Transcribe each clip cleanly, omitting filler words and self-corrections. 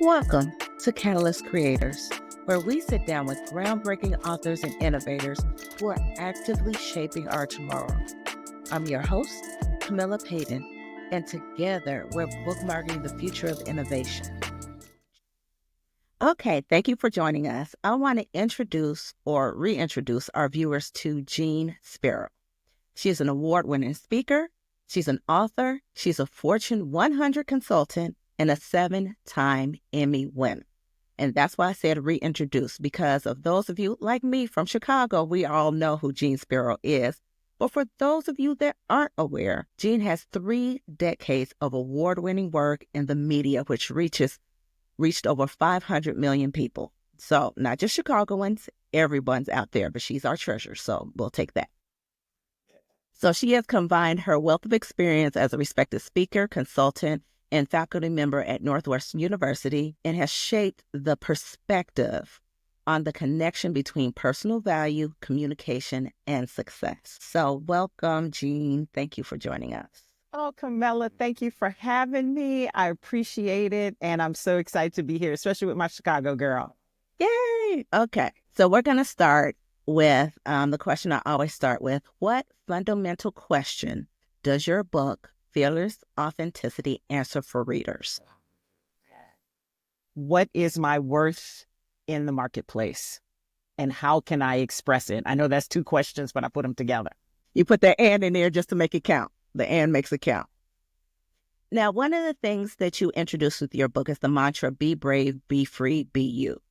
Welcome to Catalyst Creators, where we sit down with groundbreaking authors and innovators who are actively shaping our tomorrow. I'm your host, Kamilah Paden, and together we're bookmarking the future of innovation. Okay, thank you for joining us. I want to introduce or reintroduce our viewers to Jean Sparrow. She's an award-winning speaker, she's an author, she's a Fortune 100 consultant, and a 7-time Emmy winner. And that's why I said reintroduce, because of those of you like me from Chicago, we all know who Jean Sparrow is. But for those of you that aren't aware, Jean has 3 decades of award-winning work in the media, which reached over 500 million people. So not just Chicagoans, everyone's out there, but she's our treasure, so we'll take that. So she has combined her wealth of experience as a respected speaker, consultant, and faculty member at Northwestern University, and has shaped the perspective on the connection between personal value, communication, and success. So welcome, Jean. Thank you for joining us. Oh, Kamilah, thank you for having me. I appreciate it. And I'm so excited to be here, especially with my Chicago girl. Yay! Okay. So we're going to start with the question I always start with. What fundamental question does your book, Fearless Authenticity, answer for readers? What is my worth in the marketplace? And how can I express it? I know that's 2 questions, but I put them together. You put the and in there just to make it count. The and makes it count. Now, one of the things that you introduce with your book is the mantra, be brave, be free, be you.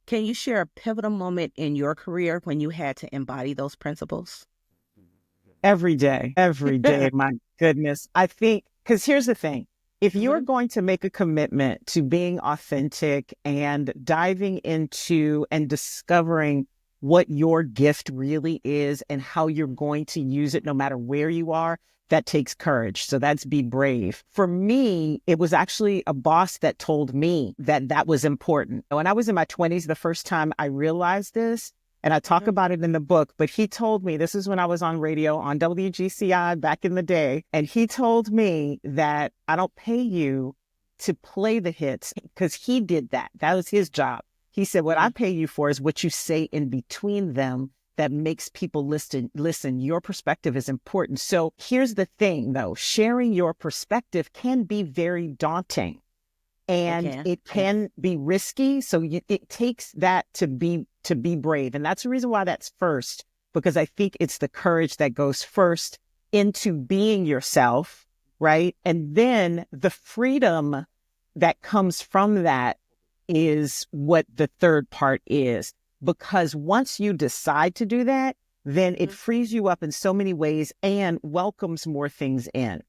Can you share a pivotal moment in your career when you had to embody those principles? Every day, my goodness. I think, because here's the thing. If you're going to make a commitment to being authentic and diving into and discovering what your gift really is and how you're going to use it no matter where you are, that takes courage. So that's be brave. For me, it was actually a boss that told me that that was important. When I was in my 20s, the first time I realized this, and I talk about it in the book, but he told me, this is when I was on radio on WGCI back in the day, and he told me that I don't pay you to play the hits, because he did that. That was his job. He said, what I pay you for is what you say in between them that makes people listen. Your perspective is important. So here's the thing, though. Sharing your perspective can be very daunting, and it can be risky. So it takes that to be brave. And that's the reason why that's first, because I think it's the courage that goes first into being yourself, right? And then the freedom that comes from that is what the third part is. Because once you decide to do that, then it frees you up in so many ways and welcomes more things in.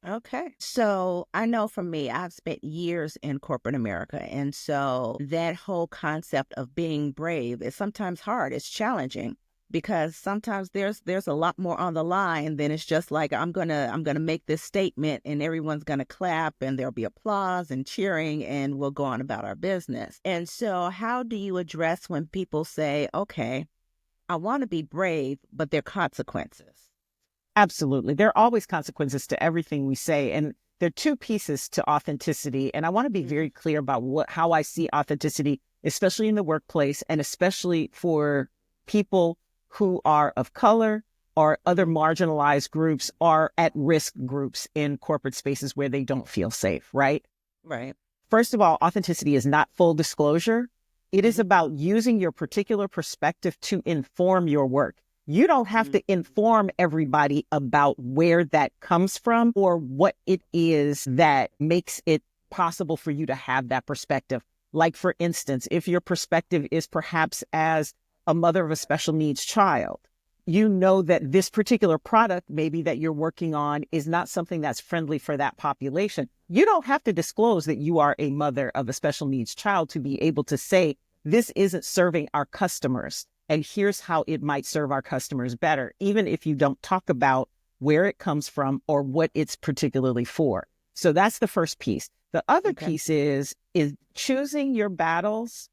Okay. So I know for me, I've spent years in corporate America. And so that whole concept of being brave is sometimes hard. It's challenging because sometimes there's a lot more on the line than it's just like, I'm gonna make this statement and everyone's gonna clap and there'll be applause and cheering and we'll go on about our business. And so how do you address when people say, okay, I want to be brave, but there are consequences? Absolutely. There are always consequences to everything we say. And there are 2 pieces to authenticity. And I want to be very clear about how I see authenticity, especially in the workplace and especially for people who are of color or other marginalized groups or at-risk groups in corporate spaces where they don't feel safe, right? Right. First of all, authenticity is not full disclosure. It is about using your particular perspective to inform your work. You don't have to inform everybody about where that comes from or what it is that makes it possible for you to have that perspective. Like, for instance, if your perspective is perhaps as a mother of a special needs child, you know that this particular product maybe that you're working on is not something that's friendly for that population. You don't have to disclose that you are a mother of a special needs child to be able to say, this isn't serving our customers. And here's how it might serve our customers better, even if you don't talk about where it comes from or what it's particularly for. So that's the first piece. The other piece is choosing your battles,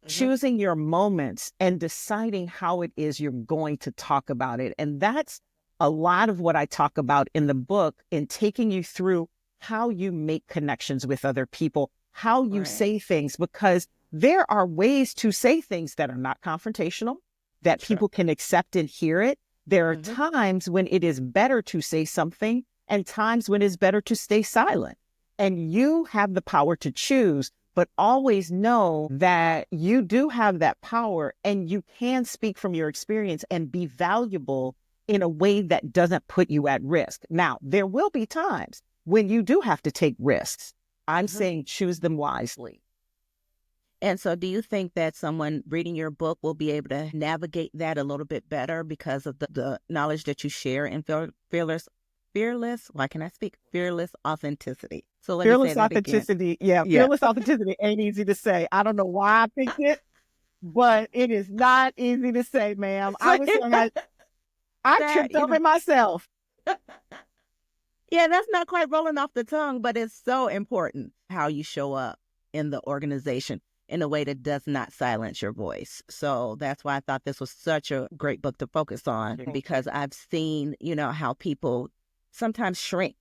choosing your moments, and deciding how it is you're going to talk about it. And that's a lot of what I talk about in the book, in taking you through how you make connections with other people, how you say things, because there are ways to say things that are not confrontational, that people can accept and hear it. There are times when it is better to say something and times when it's better to stay silent. And you have the power to choose, but always know that you do have that power and you can speak from your experience and be valuable in a way that doesn't put you at risk. Now, there will be times when you do have to take risks. I'm saying choose them wisely. And so do you think that someone reading your book will be able to navigate that a little bit better because of the knowledge that you share in Fearless Authenticity. So let me say that Authenticity. again. Fearless authenticity ain't easy to say. I don't know why I picked it, but it is not easy to say, ma'am. I was saying I tripped over myself. Yeah, that's not quite rolling off the tongue, but it's so important how you show up in the organization in a way that does not silence your voice. So that's why I thought this was such a great book to focus on, because I've seen, how people sometimes shrink,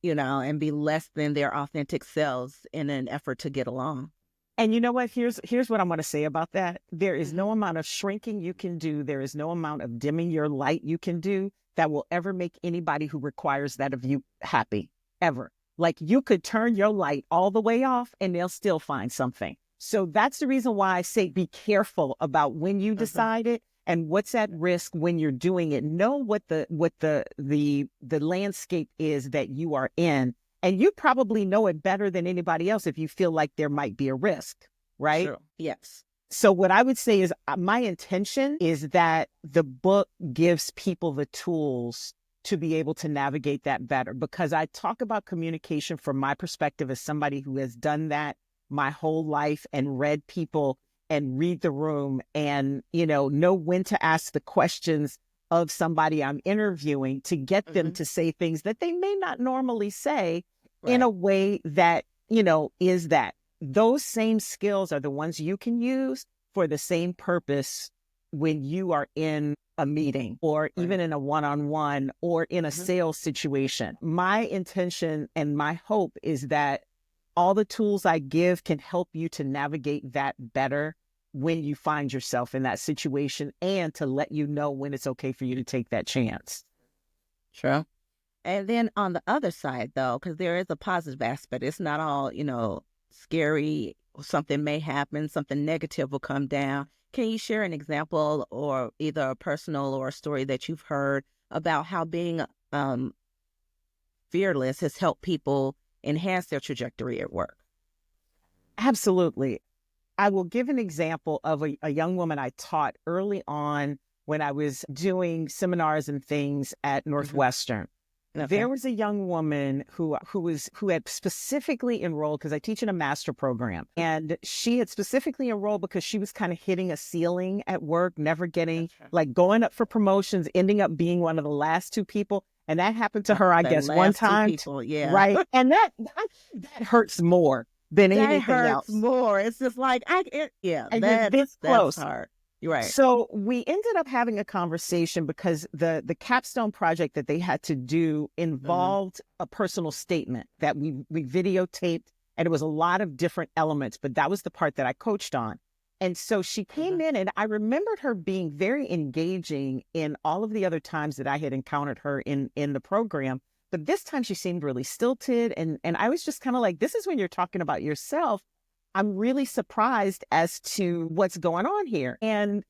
and be less than their authentic selves in an effort to get along. And you know what? Here's what I'm going to say about that. There is no amount of shrinking you can do. There is no amount of dimming your light you can do that will ever make anybody who requires that of you happy, ever. Like, you could turn your light all the way off and they'll still find something. So that's the reason why I say be careful about when you decide it and what's at risk when you're doing it. Know what the landscape is that you are in. And you probably know it better than anybody else if you feel like there might be a risk, right? Sure. Yes. So what I would say is my intention is that the book gives people the tools to be able to navigate that better, because I talk about communication from my perspective as somebody who has done that my whole life and read people and read the room and, know when to ask the questions of somebody I'm interviewing to get them to say things that they may not normally say in a way that, is that those same skills are the ones you can use for the same purpose when you are in a meeting or even in a one-on-one or in a sales situation. My intention and my hope is that all the tools I give can help you to navigate that better when you find yourself in that situation, and to let you know when it's okay for you to take that chance. Sure. And then on the other side, though, because there is a positive aspect, it's not all, scary. Something may happen, something negative will come down. Can you share an example or either a personal or a story that you've heard about how being fearless has helped people enhance their trajectory at work? Absolutely. I will give an example of a young woman I taught early on when I was doing seminars and things at Northwestern. There was a young woman who had specifically enrolled, because I teach in a master program, and she had specifically enrolled because she was kind of hitting a ceiling at work, never getting, going up for promotions, ending up being one of the last two people. And that happened to her, I guess, one time. Right. And that hurts more than anything else. Hurts more. It's just like, that's close. Hard. You're right. So we ended up having a conversation because the capstone project that they had to do involved a personal statement that we videotaped, and it was a lot of different elements, but that was the part that I coached on. And so she came in, and I remembered her being very engaging in all of the other times that I had encountered her in the program. But this time she seemed really stilted. And I was just kind of like, this is when you're talking about yourself. I'm really surprised as to what's going on here. And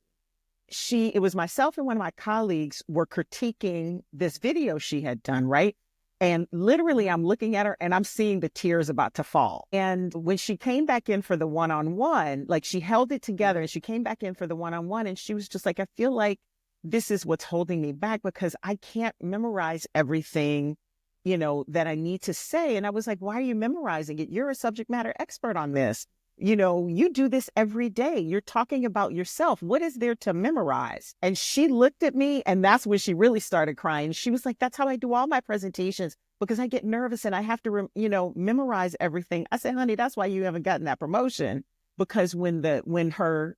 it was myself and one of my colleagues were critiquing this video she had done, right? And literally I'm looking at her and I'm seeing the tears about to fall. And when she came back in for the one-on-one, she held it together and she came back in for the one-on-one, and she was just like, I feel like this is what's holding me back because I can't memorize everything, that I need to say. And I was like, why are you memorizing it? You're a subject matter expert on this. You do this every day. You're talking about yourself. What is there to memorize? And she looked at me, and that's when she really started crying. She was like, that's how I do all my presentations, because I get nervous and I have to, memorize everything. I said, honey, that's why you haven't gotten that promotion. Because when her,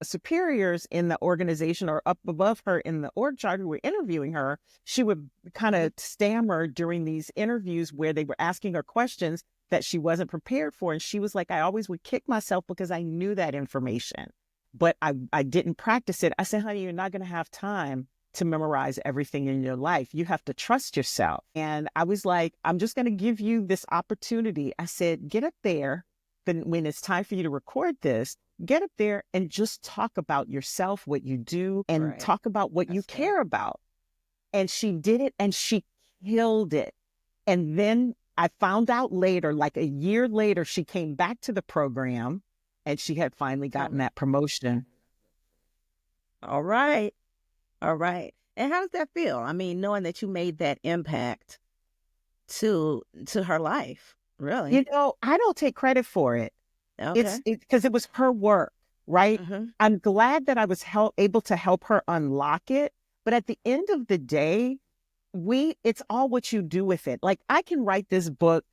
superiors in the organization or up above her in the org chart who were interviewing her, she would kind of stammer during these interviews where they were asking her questions, that she wasn't prepared for. And she was like, I always would kick myself because I knew that information, but I didn't practice it. I said, honey, you're not going to have time to memorize everything in your life. You have to trust yourself. And I was like, I'm just going to give you this opportunity. I said, get up there. Then when it's time for you to record this, get up there and just talk about yourself, what you do, and talk about what you care about. And she did it and she killed it. And then I found out later, like a year later, she came back to the program and she had finally gotten that promotion. All right. All right. And how does that feel? I mean, knowing that you made that impact to her life, really? You know, I don't take credit for it. Okay. It's because it was her work, right? Mm-hmm. I'm glad that I was able to help her unlock it. But at the end of the day, it's all what you do with it. Like, I can write this book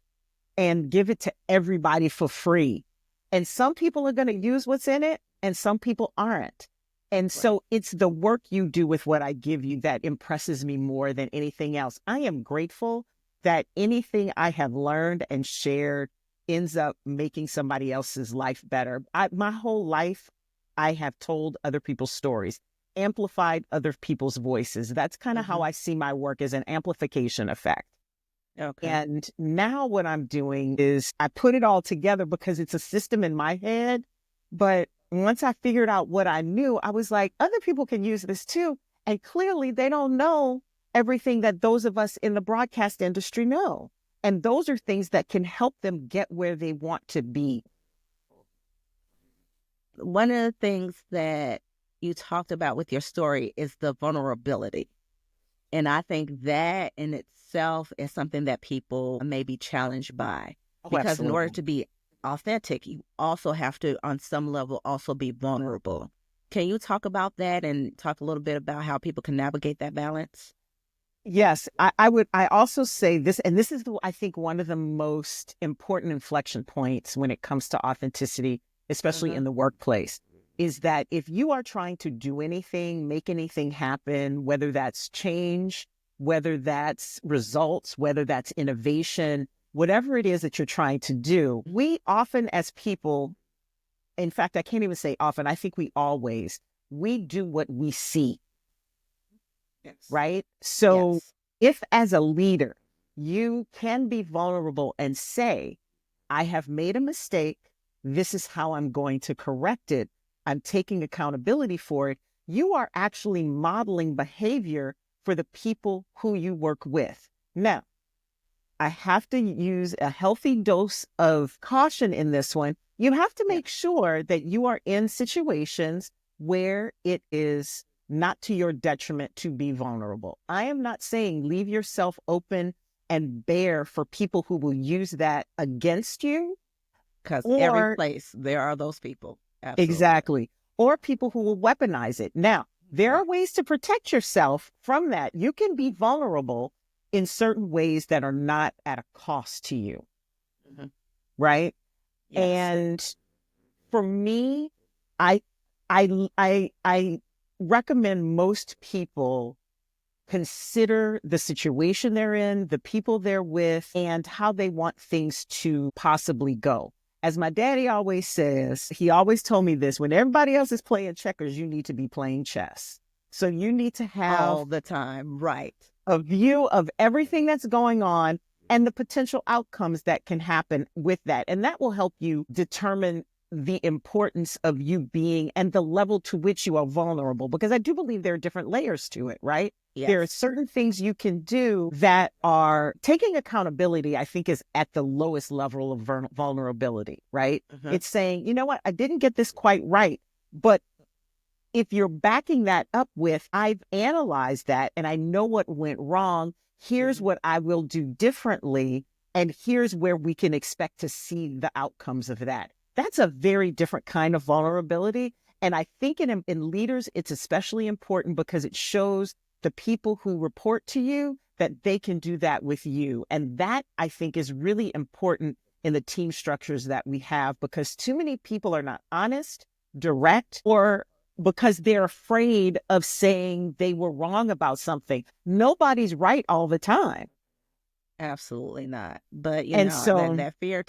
and give it to everybody for free. And some people are going to use what's in it and some people aren't. And so it's the work you do with what I give you that impresses me more than anything else. I am grateful that anything I have learned and shared ends up making somebody else's life better. My whole life, I have told other people's stories, amplified other people's voices. That's kind of how I see my work, as an amplification effect. Okay. And now what I'm doing is I put it all together because it's a system in my head. But once I figured out what I knew, I was like, other people can use this too. And clearly they don't know everything that those of us in the broadcast industry know. And those are things that can help them get where they want to be. One of the things that you talked about with your story is the vulnerability. And I think that in itself is something that people may be challenged by. Because absolutely. In order to be authentic, you also have to, on some level, also be vulnerable. Can you talk about that and talk a little bit about how people can navigate that balance? Yes, I would. I also say this, and this is, I think, one of the most important inflection points when it comes to authenticity, especially in the workplace, is that if you are trying to do anything, make anything happen, whether that's change, whether that's results, whether that's innovation, whatever it is that you're trying to do, we often as people, in fact, I can't even say often, I think we do what we see. Yes. Right? So if as a leader, you can be vulnerable and say, I have made a mistake, this is how I'm going to correct it, I'm taking accountability for it, you are actually modeling behavior for the people who you work with. Now, I have to use a healthy dose of caution in this one. You have to make sure that you are in situations where it is not to your detriment to be vulnerable. I am not saying leave yourself open and bare for people who will use that against you. Because every place, there are those people. Absolutely. Exactly. Or people who will weaponize it. Now, there are ways to protect yourself from that. You can be vulnerable in certain ways that are not at a cost to you. Right? Yes. And for me, I recommend most people consider the situation they're in, the people they're with, and how they want things to possibly go. As my daddy always says, he always told me this, when everybody else is playing checkers, you need to be playing chess. So you need to have all the time, right, a view of everything that's going on and the potential outcomes that can happen with that. And that will help you determine the importance of you being and the level to which you are vulnerable, because I do believe there are different layers to it, right? Yes. There are certain things you can do that are taking accountability, I think, is at the lowest level of vulnerability, right? It's saying, you know what, I didn't get this quite right. But if you're backing that up with, I've analyzed that and I know what went wrong, here's what I will do differently, and here's where we can expect to see the outcomes of that. That's a very different kind of vulnerability. And I think in leaders, it's especially important because it shows the people who report to you that they can do that with you. And that, I think, is really important in the team structures that we have, because too many people are not honest, direct, or because they're afraid of saying they were wrong about something. Nobody's right all the time. Absolutely not. But And so that fear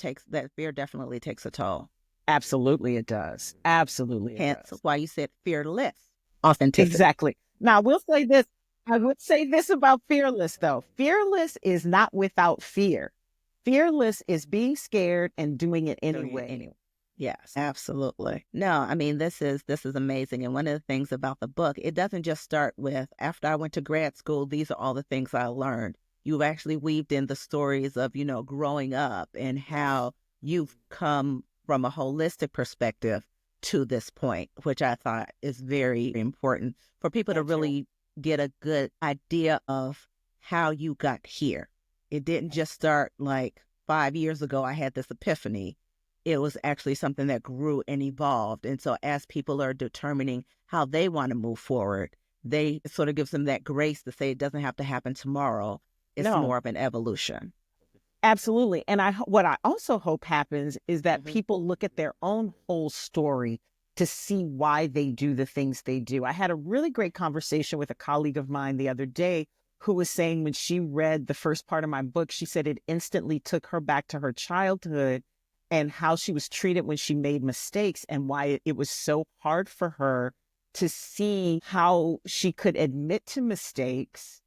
definitely takes a toll. absolutely it does. Absolutely it Hence does. why you said fearless authenticity. Exactly. Now, I will say this. I would say this about fearless, though. Fearless is not without fear. Fearless is being scared and doing it Doing it anyway. anyway. Yes, absolutely. No, I mean this is amazing. And one of the things about the book, it doesn't just start with after I went to grad school, these are all the things I learned. You've actually weaved in the stories of, growing up and how you've come from a holistic perspective to this point, which I thought is very important for people to Thank you. really get a good idea of how you got here. It didn't just start like 5 years ago, I had this epiphany. It was actually something that grew and evolved. And so as people are determining how they want to move forward, they sort of gives them that grace to say it doesn't have to happen tomorrow. It's No, more of an evolution. absolutely. And what I also hope happens is that Hmm. people look at their own whole story to see why they do the things they do. I had a really great conversation with a colleague of mine the other day who was saying when she read the first part of my book, she said it instantly took her back to her childhood and how she was treated when she made mistakes and why it was so hard for her to see how she could admit to mistakes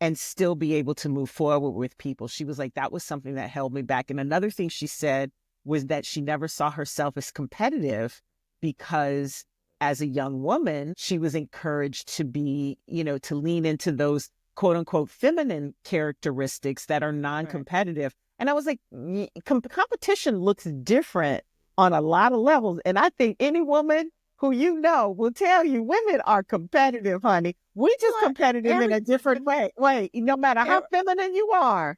and still be able to move forward with people. She was like, that was something that held me back. And another thing she said was that she never saw herself as competitive because as a young woman, she was encouraged to be, to lean into those quote unquote feminine characteristics that are Right. non-competitive. And I was like, competition looks different on a lot of levels. And I think any woman who will tell you women are competitive, honey. We just Well, competitive in every, a different way. Wait, no matter how every, feminine you are.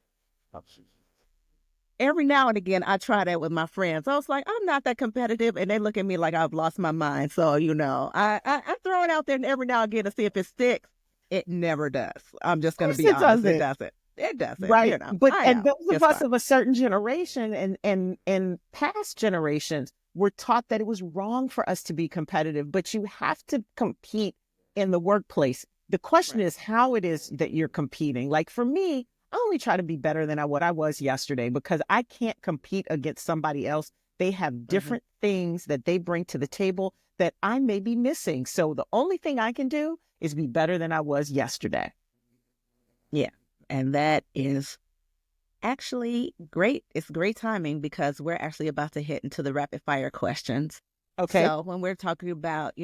every now and again, I try that with my friends. I was like, I'm not that competitive. And they look at me like I've lost my mind. So, I throw it out there and every now and again to see if it sticks. It never does. I'm just Of going to course be it honest. It doesn't. doesn't. It doesn't. Right. But I and know. those of It's us fine. of a certain generation and past generations were taught that it was wrong for us to be competitive, but you have to compete in the workplace. The question Right. is how it is that you're competing. Like for me, I only try to be better than what I was yesterday because I can't compete against somebody else. They have Hmm. different things that they bring to the table that I may be missing. So the only thing I can do is be better than I was yesterday. Yeah. And that is actually great. It's great timing because we're actually about to hit into the rapid fire questions. Okay. So when we're talking about,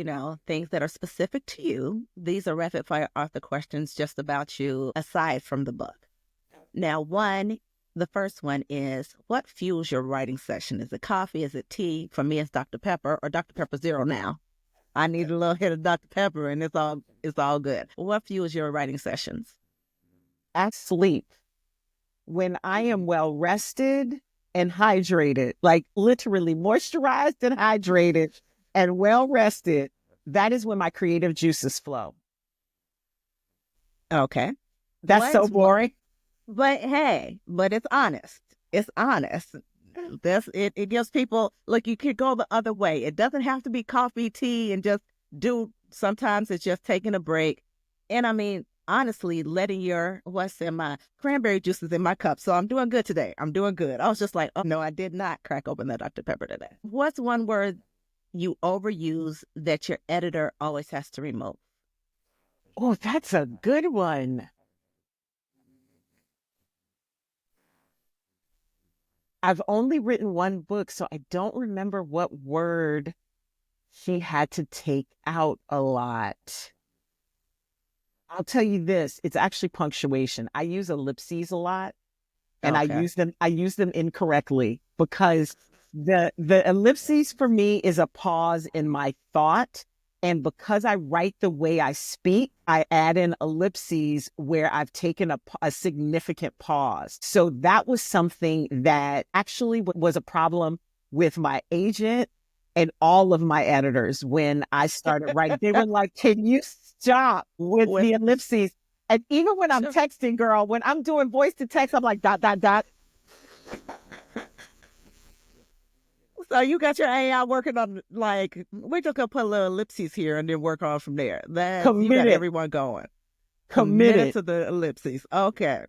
things that are specific to you, these are rapid fire author questions just about you aside from the book. Now, the first one is what fuels your writing session? Is it coffee? Is it tea? For me, it's Dr. Pepper or Dr. Pepper Zero now. I need a little hit of Dr. Pepper and it's all good. What fuels your writing sessions? At sleep. When I am well rested and hydrated, like literally moisturized and hydrated and well rested, that is when my creative juices flow. Okay. That's so What's one, boring. but hey, but it's honest. It's honest. It gives people look, you could go the other way. It doesn't have to be coffee, tea, and just sometimes it's just taking a break. And I mean, honestly, letting what's in my cranberry juices in my cup. So I'm doing good today. I'm doing good. I was just like, oh no, I did not crack open that Dr. Pepper today. What's one word you overuse that your editor always has to remove? Oh, that's a good one. I've only written one book, so I don't remember what word she had to take out a lot. I'll tell you this, it's actually punctuation. I use ellipses a lot and Okay. I use them incorrectly because the ellipses for me is a pause in my thought. And because I write the way I speak, I add in ellipses where I've taken a significant pause. So that was something that actually was a problem with my agent and all of my editors when I started writing. They were like, can you stop with With the ellipses? And even when I'm sure. texting, girl, when I'm doing voice to text, I'm like, dot, dot, dot. So you got your AI working on like we're just gonna put a little ellipses here and then work on from there. That's you got Committed, everyone going. Committed committed. to the ellipses. Okay.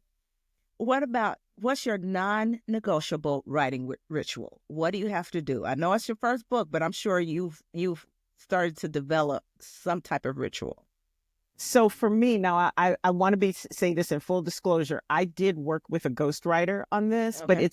what's your non-negotiable writing ritual? What do you have to do? I know it's your first book, but I'm sure you've started to develop some type of ritual. So for me now, I want to be say this in full disclosure. I did work with a ghostwriter on this, but Okay.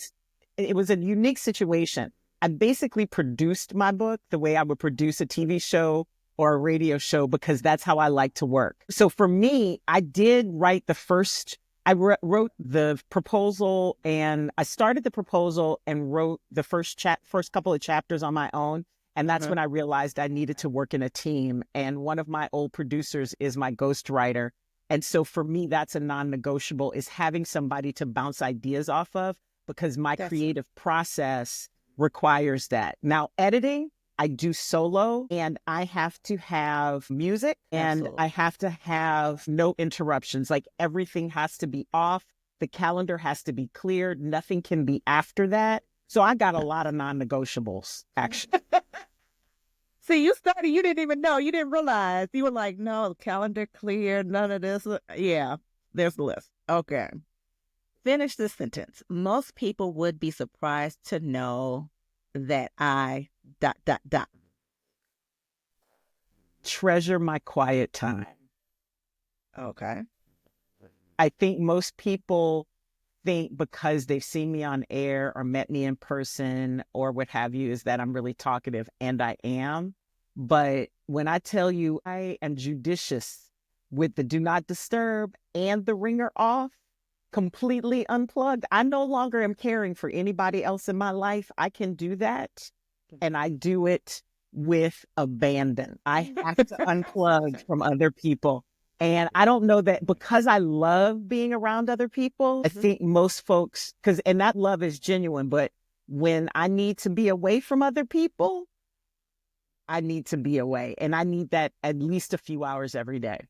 it was a unique situation. I basically produced my book the way I would produce a TV show or a radio show because that's how I like to work. So for me, I did write the first. I wrote the proposal, and I started the proposal and wrote the first couple of chapters on my own. And that's when I realized I needed to work in a team. And one of my old producers is my ghostwriter. And so for me, that's a non-negotiable, is having somebody to bounce ideas off of, because my creative process requires that. Now, editing, I do solo, and I have to have music and I have to have no interruptions. Like everything has to be off. The calendar has to be cleared. Nothing can be after that. So I got a lot of non-negotiables, actually. See, you started, you didn't even know, you didn't realize. You were like, no, calendar clear, none of this. Yeah, there's the list. Okay. Finish this sentence. Most people would be surprised to know that I ... Treasure my quiet time. Okay. I think most people think because they've seen me on air or met me in person or what have you, is that I'm really talkative, and I am. But when I tell you I am judicious with the do not disturb and the ringer off, completely unplugged, I no longer am caring for anybody else in my life. I can do that, and I do it with abandon. I have to unplug from other people. And I don't know that because I love being around other people, I think most folks, and that love is genuine, but when I need to be away from other people, I need to be away. And I need that at least a few hours every day.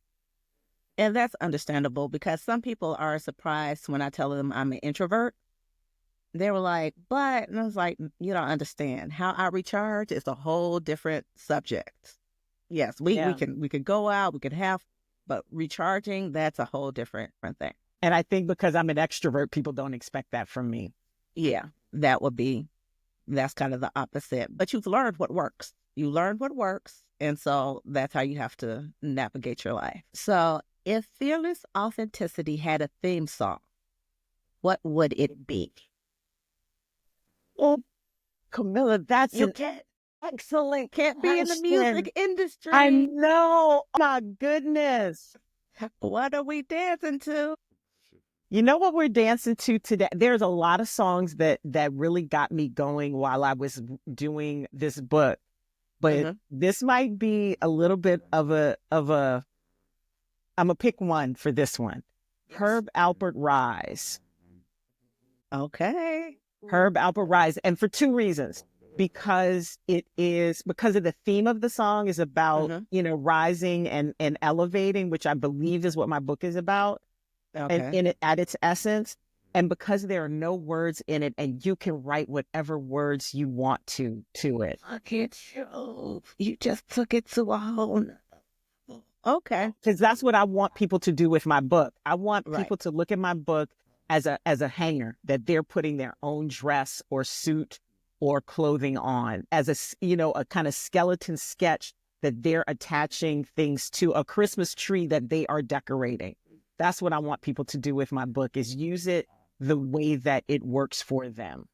And that's understandable, because some people are surprised when I tell them I'm an introvert. They were like, but, and I was like, you don't understand. How I recharge is a whole different subject. Yes, we can go out, we can have, but recharging, that's a whole different thing. And I think because I'm an extrovert, people don't expect that from me. Yeah, that's kind of the opposite. But you've learned what works. You learned what works. And so that's how you have to navigate your life. So if Fearless Authenticity had a theme song, what would it be? Oh, Kamilah, that's excellent. Can't be in the music industry. I know. Oh, my goodness. What are we dancing to? You know what we're dancing to today? There's a lot of songs that really got me going while I was doing this book. But this might be a little bit of a I'm gonna pick one for this one. Herb Alpert Rise. Okay. Herb Alpert Rise. And for two reasons. Because because of the theme of the song is about, rising and elevating, which I believe is what my book is about. Okay. And in it, at its essence, and because there are no words in it, and you can write whatever words you want to it. Look at you. You just took it to a whole... Okay. Because that's what I want people to do with my book. I want people to look at my book as a hanger that they're putting their own dress or suit or clothing on, as a kind of skeleton sketch that they're attaching things to, a Christmas tree that they are decorating. That's what I want people to do with my book, is use it the way that it works for them.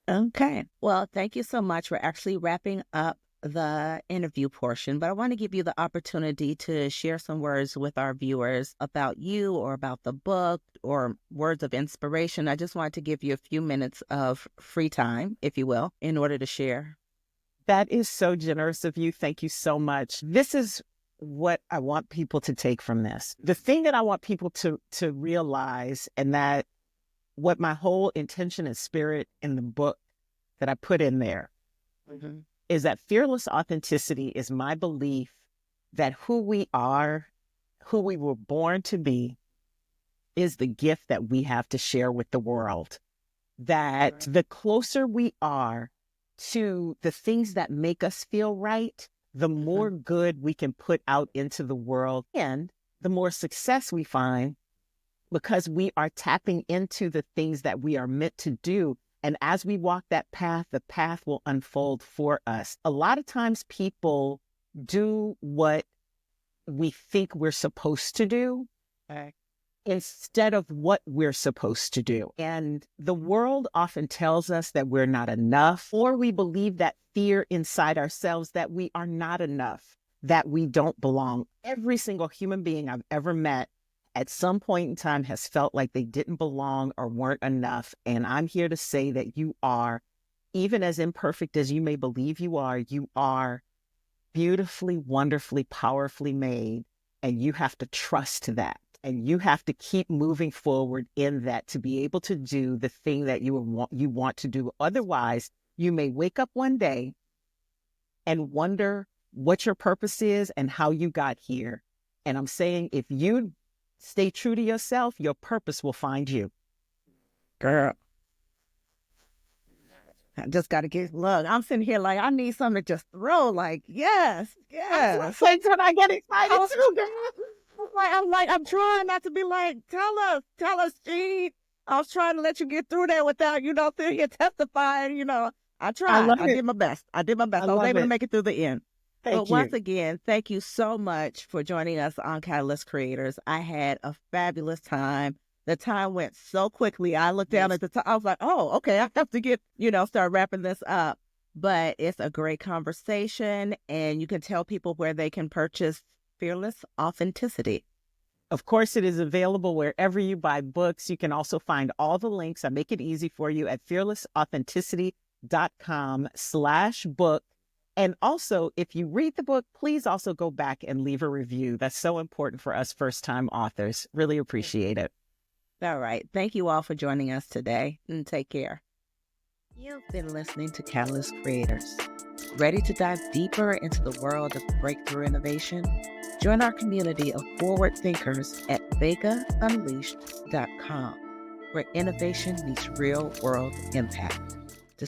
Okay. Well, thank you so much. We're actually wrapping up the interview portion, but I want to give you the opportunity to share some words with our viewers about you or about the book or words of inspiration. I just wanted to give you a few minutes of free time, if you will, in order to share. That is so generous of you. Thank you so much. This is what I want people to take from this. The thing that I want people to realize, and that what my whole intention and spirit in the book that I put in there, is that fearless authenticity is my belief that who we are, who we were born to be, is the gift that we have to share with the world. That the closer we are to the things that make us feel right, the more good we can put out into the world, and the more success we find, because we are tapping into the things that we are meant to do. And as we walk that path, the path will unfold for us. A lot of times people do what we think we're supposed to do, okay, instead of what we're supposed to do. And the world often tells us that we're not enough, or we believe that fear inside ourselves that we are not enough, that we don't belong. Every single human being I've ever met at some point in time has felt like they didn't belong or weren't enough. And I'm here to say that you are, even as imperfect as you may believe you are beautifully, wonderfully, powerfully made. And you have to trust that. And you have to keep moving forward in that to be able to do the thing that you want to do. Otherwise, you may wake up one day and wonder what your purpose is and how you got here. And I'm saying if you stay true to yourself, your purpose will find you. Girl, I just got to look, I'm sitting here like, I need something to just throw, like, yes. That's when I get excited too, girl. I'm trying not to be like, tell us, Jean. I was trying to let you get through there without, through here testifying, I tried. I did my best. I was able to make it through the end. But once again, thank you so much for joining us on Catalyst Creators. I had a fabulous time. The time went so quickly. I looked down at the time. I was like, oh, okay, I have to get, start wrapping this up. But it's a great conversation, and you can tell people where they can purchase Fearless Authenticity. Of course, it is available wherever you buy books. You can also find all the links. I make it easy for you at fearlessauthenticity.com/book. And also, if you read the book, please also go back and leave a review. That's so important for us first-time authors. Really appreciate it. All right. Thank you all for joining us today, and take care. You've been listening to Catalyst Creators. Ready to dive deeper into the world of breakthrough innovation? Join our community of forward thinkers at VegaUnleashed.com, where innovation meets real-world impact.